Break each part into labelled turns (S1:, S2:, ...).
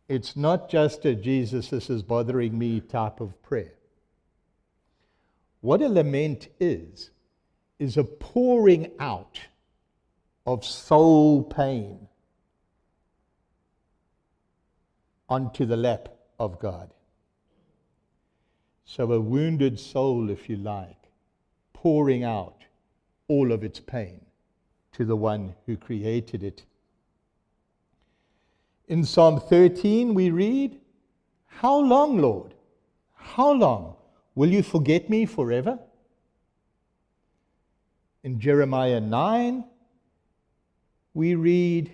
S1: It's not just a Jesus, this is bothering me type of prayer. What a lament is a pouring out of soul pain onto the lap of God. So a wounded soul, if you like, pouring out all of its pain to the one who created it. In Psalm 13 we read, "How long, Lord? How long will you forget me forever?" In Jeremiah 9 we read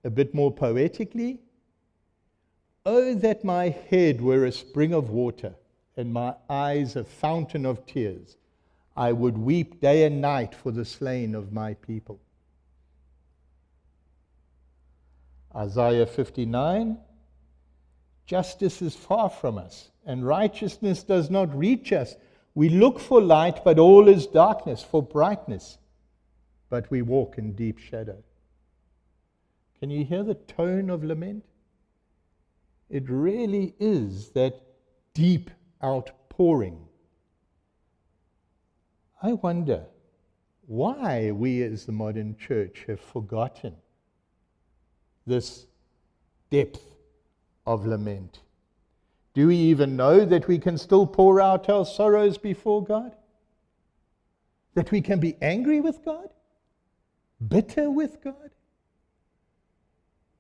S1: a bit more poetically, "Oh, that my head were a spring of water, and my eyes a fountain of tears. I would weep day and night for the slain of my people." Isaiah 59, "Justice is far from us, and righteousness does not reach us. We look for light, but all is darkness, for brightness, but we walk in deep shadow." Can you hear the tone of lament? It really is that deep outpouring. I wonder why we as the modern church have forgotten this depth of lament. Do we even know that we can still pour out our sorrows before God? That we can be angry with God? Bitter with God?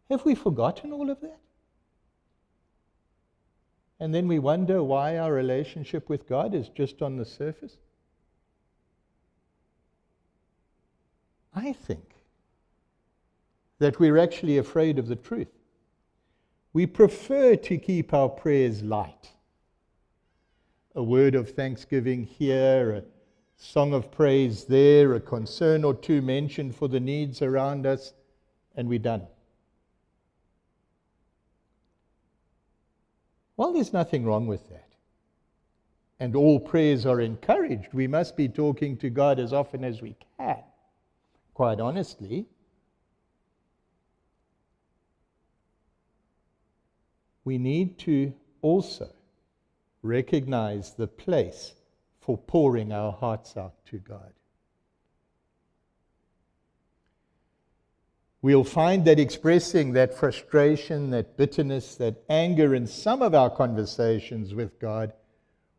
S1: Have we forgotten all of that? And then we wonder why our relationship with God is just on the surface? I think that we're actually afraid of the truth. We prefer to keep our prayers light. A word of thanksgiving here, a song of praise there, a concern or two mentioned for the needs around us, and we're done. Well, there's nothing wrong with that. And all prayers are encouraged. We must be talking to God as often as we can, quite honestly. We need to also recognize the place for pouring our hearts out to God. We'll find that expressing that frustration, that bitterness, that anger in some of our conversations with God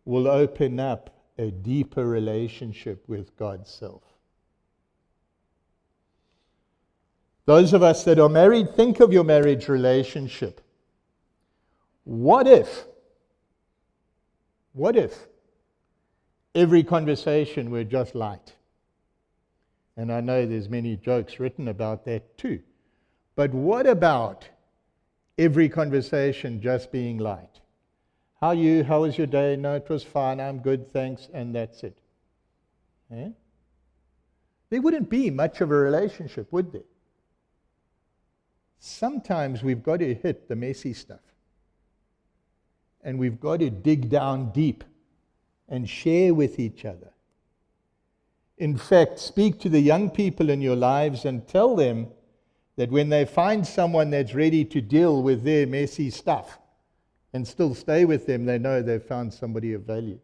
S1: will open up a deeper relationship with God's self. Those of us that are married, think of your marriage relationship. What if every conversation were just light? And I know there's many jokes written about that too. But what about every conversation just being light? How are you? How was your day? No, it was fine. I'm good, thanks. And that's it. Eh? There wouldn't be much of a relationship, would there? Sometimes we've got to hit the messy stuff. And we've got to dig down deep and share with each other. In fact, speak to the young people in your lives and tell them that when they find someone that's ready to deal with their messy stuff and still stay with them, they know they've found somebody of value.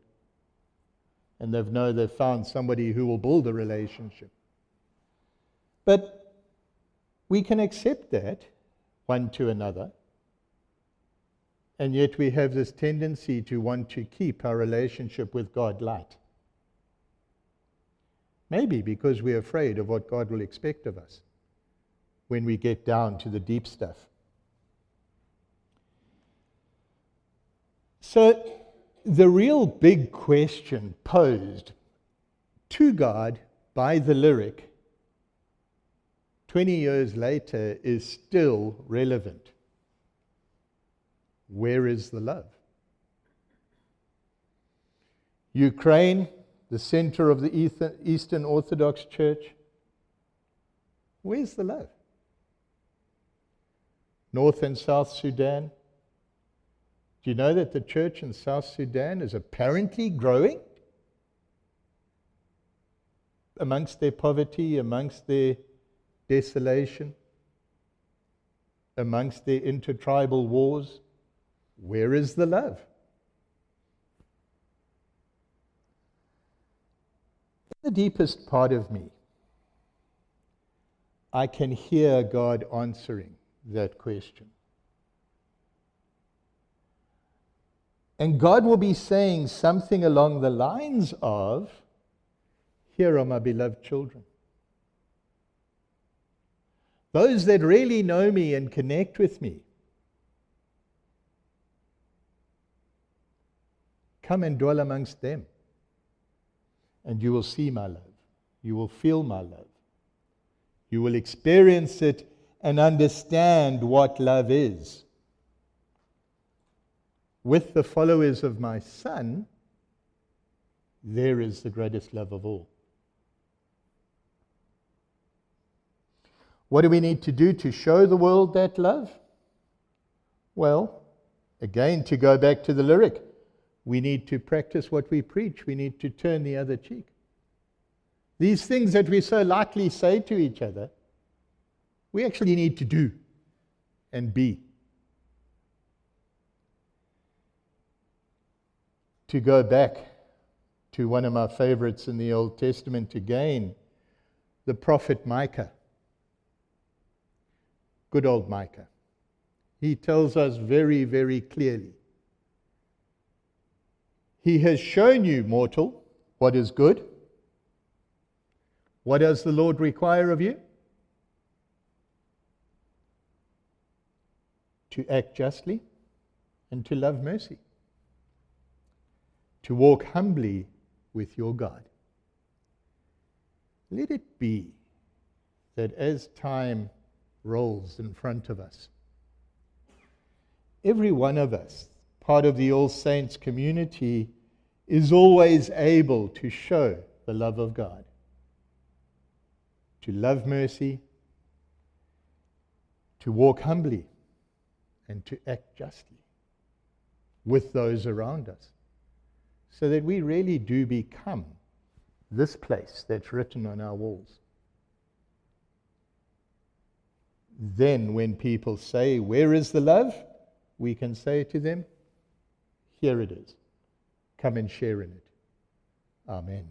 S1: And they've found somebody who will build a relationship. But we can accept that one to another. And yet we have this tendency to want to keep our relationship with God light. Maybe because we're afraid of what God will expect of us when we get down to the deep stuff. So the real big question posed to God by the lyric 20 years later is still relevant. Where is the love? Ukraine, the center of the Eastern Orthodox Church. Where's the love? North and South Sudan. Do you know that the church in South Sudan is apparently growing? Amongst their poverty, amongst their desolation, amongst their intertribal wars. Where is the love? In the deepest part of me, I can hear God answering that question. And God will be saying something along the lines of, here are my beloved children. Those that really know me and connect with me, come and dwell amongst them. And you will see my love. You will feel my love. You will experience it and understand what love is. With the followers of my Son, there is the greatest love of all. What do we need to do to show the world that love? Well, again, to go back to the lyric, we need to practice what we preach. We need to turn the other cheek. These things that we so lightly say to each other, we actually need to do and be. To go back to one of my favorites in the Old Testament again, the prophet Micah. Good old Micah. He tells us very, very clearly, He has shown you, mortal, what is good. What does the Lord require of you? To act justly and to love mercy. To walk humbly with your God. Let it be that as time rolls in front of us, every one of us, part of the All Saints community, is always able to show the love of God. To love mercy, to walk humbly, and to act justly with those around us. So that we really do become this place that's written on our walls. Then when people say, where is the love? We can say to them, here it is. Come and share in it. Amen.